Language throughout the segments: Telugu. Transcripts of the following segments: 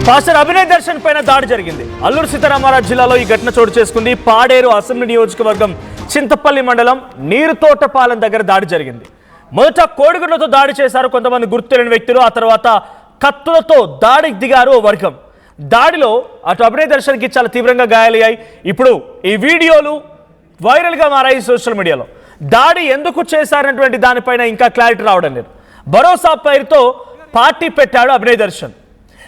పాస్టర్ అభినయ్ దర్శన్ పైన దాడి జరిగింది. అల్లూరు సీతారామరాజు జిల్లాలో ఈ ఘటన చోటు చేసుకుంది. పాడేరు అసెంబ్లీ నియోజకవర్గం చింతపల్లి మండలం నీరుతోటపాలెం దగ్గర దాడి జరిగింది. మొదట కోడిగుడ్లతో దాడి చేశారు కొంతమంది గుర్తు తెలియని వ్యక్తులు. ఆ తర్వాత కత్తులతో దాడికి దిగారు ఓ వర్గం. దాడిలో అటు అభినయ్ దర్శన్కి చాలా తీవ్రంగా గాయాలయ్యాయి. ఇప్పుడు ఈ వీడియోలు వైరల్గా మారాయి సోషల్ మీడియాలో. దాడి ఎందుకు చేశారనేటువంటి దానిపైన ఇంకా క్లారిటీ రావడం లేదు. భరోసా పేరుతో పార్టీ పెట్టాడు అభినయ్ దర్శన్.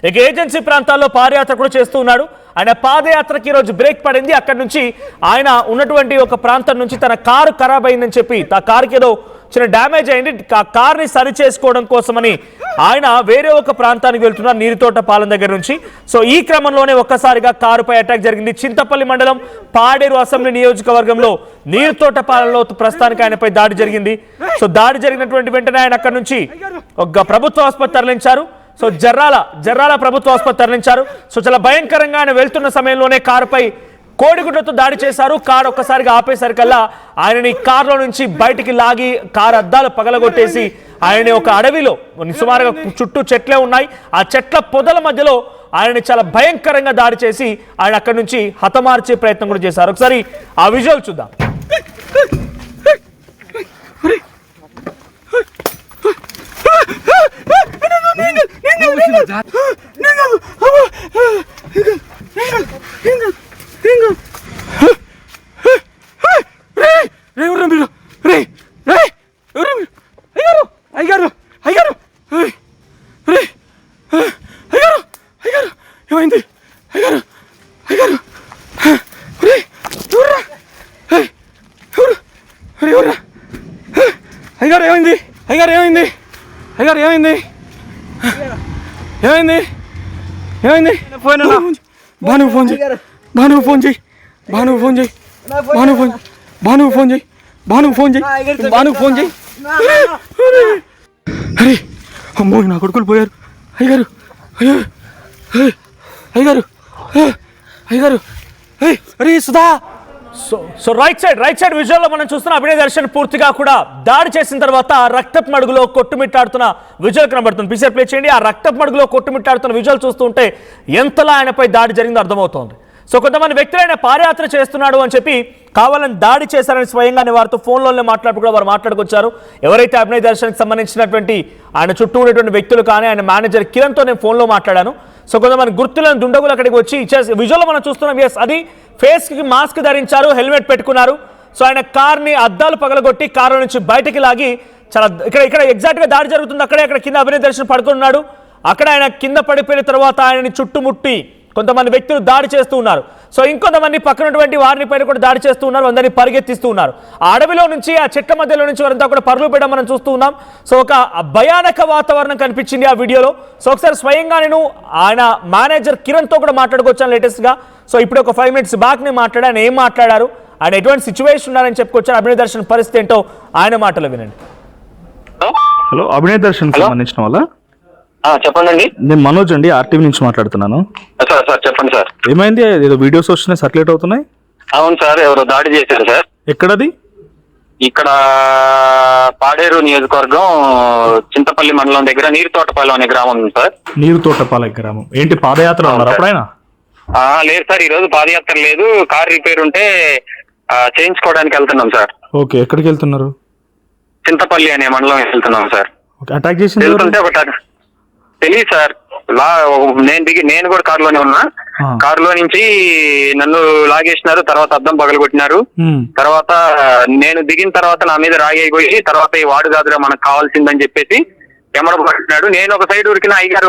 ఇక ఏజెన్సీ ప్రాంతాల్లో పాదయాత్ర కూడా చేస్తూ ఉన్నాడు. ఆయన పాదయాత్రకి ఈరోజు బ్రేక్ పడింది. అక్కడి నుంచి ఆయన ఉన్నటువంటి ఒక ప్రాంతం నుంచి తన కారు ఖరాబ్ అయిందని చెప్పి ఆ కారుకి ఏదో చిన్న డ్యామేజ్ అయింది. ఆ కార్ని సరి చేసుకోవడం కోసమని ఆయన వేరే ఒక ప్రాంతానికి వెళ్తున్నారు నీరుతోటపాలెం దగ్గర నుంచి. సో ఈ క్రమంలోనే ఒక్కసారిగా కారుపై అటాక్ జరిగింది. చింతపల్లి మండలం పాడేరు అసెంబ్లీ నియోజకవర్గంలో నీరుతోటపాలెంలో ప్రస్తుతానికి ఆయనపై దాడి జరిగింది. సో దాడి జరిగినటువంటి వెంటనే ఆయన అక్కడి నుంచి ఒక ప్రభుత్వ ఆసుపత్రి తరలించారు. సో జర్రాల ప్రభుత్వ ఆసుపత్రి తరలించారు. సో చాలా భయంకరంగా ఆయన వెళ్తున్న సమయంలోనే కారుపై కోడిగుడ్లతో దాడి చేశారు. కారు ఒక్కసారిగా ఆపేసరికల్లా ఆయనని కారులో నుంచి బయటికి లాగి కారు అద్దాలు పగలగొట్టేసి ఆయనని ఒక అడవిలో సుమారుగా చుట్టూ చెట్లే ఉన్నాయి. ఆ చెట్ల పొదల మధ్యలో ఆయనని చాలా భయంకరంగా దాడి చేసి ఆయన అక్కడి నుంచి హతమార్చే ప్రయత్నం కూడా చేశారు. ఒకసారి ఆ విజువల్ చూద్దాం. ఏమైంది? భాను ఫోన్ చేయి. అరే అమ్మో, నా కొడుకులు పోయారు. అయ్యగారు అరే సుధా. సో రైట్ సైడ్ విజువల్లో మనం చూస్తున్న అభినయ్ దర్శన్ పూర్తిగా కూడా దాడి చేసిన తర్వాత రక్తపు మడుగులో కొట్టుమిట్టాడుతున్న విజువల్ కనబడుతుంది. పిక్చర్ ప్లే చేయండి. ఆ రక్తపు మడుగులో కొట్టుమిట్టాడుతున్న విజువల్ చూస్తుంటే ఎంతలా ఆయనపై దాడి జరిగిందో అర్థమవుతోంది. సో కొంతమంది వ్యక్తులు ఆయన పాదయాత్ర చేస్తున్నాడు అని చెప్పి కావాలని దాడి చేశారని స్వయంగా వారితో ఫోన్లోనే మాట్లాడుతూ కూడా వారు మాట్లాడుకొచ్చారు. ఎవరైతే అభినయ్ దర్శన్కి సంబంధించినటువంటి ఆయన చుట్టూ ఉన్నటువంటి వ్యక్తులు కానీ ఆయన మేనేజర్ కిరణ్తో నేను ఫోన్లో మాట్లాడాను. సో కొంతమంది గుర్తులను దుండగులు అక్కడికి వచ్చి విజువల్లో మనం చూస్తున్నాం. ఎస్, అది ఫేస్కి మాస్క్ ధరించారు, హెల్మెట్ పెట్టుకున్నారు. సో ఆయన కార్ని అద్దాలు పగలగొట్టి కారు నుంచి బయటికి లాగి చాలా ఇక్కడ ఎగ్జాక్ట్గా దాడి జరుగుతుంది. అక్కడ కింద అభినయ్ దర్శన్ పడుకున్నాడు. అక్కడ ఆయన కింద పడిపోయిన తర్వాత ఆయనని చుట్టుముట్టి కొంతమంది వ్యక్తులు దాడి చేస్తూ ఉన్నారు. సో ఇంకొంతమంది పక్కనటువంటి వారిని పైన కూడా దాడి చేస్తూ ఉన్నారు. అందరినీ పరిగెత్తిస్తూ ఉన్నారు. ఆ అడవిలో నుంచి ఆ చెట్ల మధ్యలో నుంచి వారంతా కూడా పరుగులు పెట్టడం మనం చూస్తూ ఉన్నాం. సో ఒక భయానక వాతావరణం కనిపించింది ఆ వీడియోలో. సో ఒకసారి స్వయంగా నేను ఆయన మేనేజర్ కిరణ్తో కూడా మాట్లాడుకొచ్చాను లేటెస్ట్గా. సో ఇప్పుడు ఒక 5 minutes బ్యాక్ నేను మాట్లాడాను. ఆయన ఏం మాట్లాడారు, ఆయన ఎటువంటి సిచ్యువేషన్ ఉన్నారని చెప్పుకొచ్చారు. అభినయ్ దర్శన్ పరిస్థితి ఏంటో ఆయన మాటలో వినండి. హలో, అభినయ్ దర్శన్ సంబంధించిన వాళ్ళ? చెప్పండి. నేను మనోజ్ అండి, ఆర్టీవీ నుంచి మాట్లాడుతున్నాను. సార్ చెప్పండి సార్. ఏమైంది? ఏదో వీడియోస్ వస్తున్నాయి, సర్క్యులేట్ అవుతున్నాయి. అవును సార్, ఎవరో దాడి చేశారు సార్. ఎక్కడది? ఇక్కడ పాడేరు నియోజకవర్గం చింతపల్లి మండలం దగ్గర నీరుతోటపాలెం అనే గ్రామం ఉంది సార్. నీరుతోటపాలెం గ్రామం. ఏంటి పాదయాత్ర ఉన్నారు అప్పుడైనా? లేదు సార్, ఈ రోజు పాదయాత్ర లేదు. కార్ రిపేర్ ఉంటే చేయించుకోవడానికి వెళ్తున్నాం సార్. ఓకే, ఎక్కడికి వెళ్తున్నారు? చింతపల్లి అనే మండలం వెళ్తున్నాం సార్. అటాక్ చేసింది వెళ్తుంటే తెలియదు సార్. నేను కూడా కారులోనే ఉన్నా. కారులో నుంచి నన్ను లాగేసినారు. తర్వాత అద్దం పగలగొట్టినారు. తర్వాత నేను దిగిన తర్వాత నా మీద రాగైపోయి తర్వాత ఈ వాడు కాదురా మనకు కావాల్సిందని చెప్పేసి ఎమర పట్టినాడు. నేను ఒక సైడ్ ఉరికిన, అయ్యగారు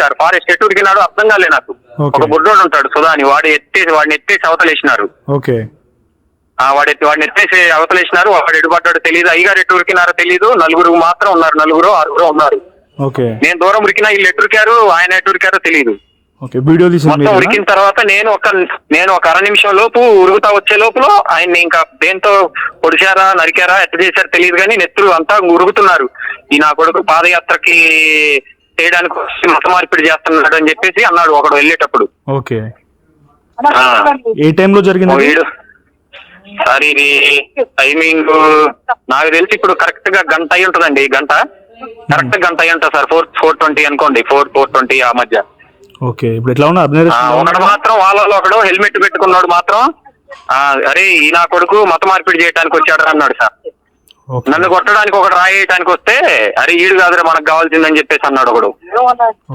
సార్ ఫారెస్ట్ ఎట్టు ఉరికినాడు అర్థం కాలే నాకు. ఒక బుడ్డోడు ఉంటాడు సుధా అని, వాడిని ఎత్తేసి అవతలేసినారు. వాడిని ఎత్తేసి అవతలేసినారు. వాడు ఎడుపడ్డాడు తెలియదు. అయ్యగారు ఎట్టు ఉరికినారో తెలియదు. నలుగురు మాత్రం ఉన్నారు, 6 ఉన్నారు. నేను దూరం ఉరికినా, వీళ్ళు ఎట్టురికారు, ఆయన ఎట్టురికారో తెలియదు. మొత్తం ఉరికిన తర్వాత నేను ఒక 1/2 నిమిషం లోపు ఉరుగుతా వచ్చే లోపల ఆయన్ని ఇంకా దేంతో పొడిచారా నరికారా ఎట్ట చేశారో తెలియదు కానీ నెత్తురు అంతా ఉరుగుతున్నారు. ఈ నా కొడుకు పాదయాత్రకి చేయడానికి మత మార్పిడి చేస్తున్నాడు అని చెప్పేసి అన్నాడు ఒకడు వెళ్ళేటప్పుడు. ఏ టైంలో జరిగింది సార్? ఇది టైమింగ్ నాకు తెలిసి ఇప్పుడు కరెక్ట్ గా గంట అయి ఉంటుందండి. కరెక్ట్ గంట అయి ఉంటుంది సార్. 4:20 అనుకోండి, 4:20 ఆ మధ్య. ఓకే, ఇప్పుడు ఎట్లా ఉన్నా అభినయ్ ఒకడు మాత్రం వాళ్ళలో ఒకడు హెల్మెట్ పెట్టుకున్నాడు మాత్రం అరే ఈ నా కొడుకు మత మార్పిడి చేయడానికి వచ్చాడు అన్నాడు సార్. ఓకే. నన్ను కొట్టడానికి ఒకడు రాయడానికి వస్తే అరే ఈడు కాదురా మనకు కావాల్సిందని చెప్పేసి అన్నాడు ఒకడు.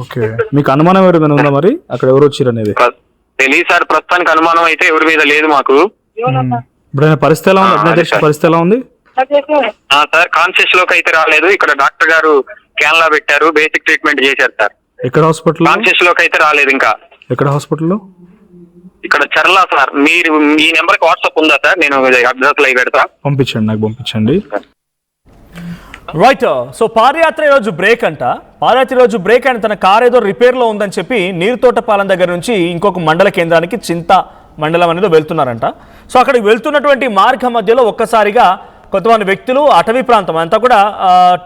ఓకే, మీకు అనుమానం ఎవరైనా ఉందా మరి అక్కడ ఎవరు వచ్చారు అనేది? తెలియదు సార్, ప్రస్తుతానికి అనుమానం అయితే ఎవరి మీద లేదు మాకు. ఇప్పుడు ఆయన పరిస్థితి ఎలా ఉంది? అభినయ్ దర్శన్ పరిస్థితి ఎలా ఉంది? సార్ కాన్షియస్ లోకి అయితే రాలేదు, ఇక్కడ డాక్టర్ గారు క్యాన్లా పెట్టారు, బేసిక్ ట్రీట్మెంట్ చేశారు సార్. ఎక్కడ హాస్పిటల్? కాన్షియస్ లోకి అయితే రాలేదు ఇంకా. ఎక్కడ హాస్పిటల్లో? ఇక్కడ చర్లా సార్. మీరు ఈ నెంబర్ కి వాట్సాప్ ఉందా సార్? నేను అడ్రస్ లైవ్ పెడతా, పంపించండి, నాకు పంపించండి. రైట్. సో పాదయాత్ర ఈరోజు బ్రేక్ అంట. పాదయాత్ర ఈరోజు బ్రేక్ అండ్ తన కార్ ఏదో రిపేర్లో ఉందని చెప్పి నీరుతోటపాలెం దగ్గర నుంచి ఇంకొక మండల కేంద్రానికి చింత మండలం అనేది వెళ్తున్నారంట. సో అక్కడికి వెళ్తున్నటువంటి మార్గ మధ్యలో ఒక్కసారిగా కొంతమంది వ్యక్తులు అటవీ ప్రాంతం అంతా కూడా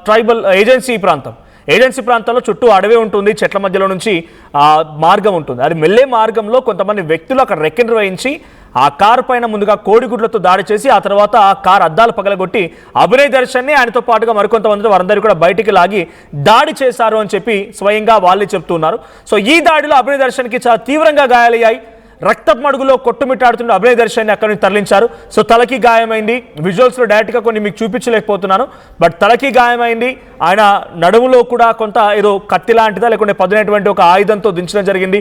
ట్రైబల్ ఏజెన్సీ ప్రాంతంలో చుట్టూ అడవి ఉంటుంది, చెట్ల మధ్యలో నుంచి మార్గం ఉంటుంది. అది మెల్లే మార్గంలో కొంతమంది వ్యక్తులు అక్కడ రెక్కి నిర్వహించి ఆ కారు పైన ముందుగా కోడిగుడ్లతో దాడి చేసి ఆ తర్వాత ఆ కారు అద్దాలు పగలగొట్టి అభినయ్ దర్శన్ని ఆయనతో పాటుగా మరికొంతమంది వారందరూ కూడా బయటికి లాగి దాడి చేశారు అని చెప్పి స్వయంగా వాళ్ళే చెప్తున్నారు. సో ఈ దాడిలో అభినయ్ దర్శన్కి చాలా తీవ్రంగా గాయాలయ్యాయి. రక్తపు మడుగులో కొట్టుమిట్టాడుతున్న అభినయ్ దర్శన్ని అక్కడి నుంచి తరలించారు. సో తలకి గాయమైంది. విజువల్స్లో డైరెక్ట్గా కొన్ని మీకు చూపించలేకపోతున్నాను, బట్ తలకి గాయమైంది. ఆయన నడుములో కూడా కొంత ఏదో కత్తి లాంటిదా లేకుంటే పదునైనటువంటి ఒక ఆయుధంతో దించడం జరిగింది.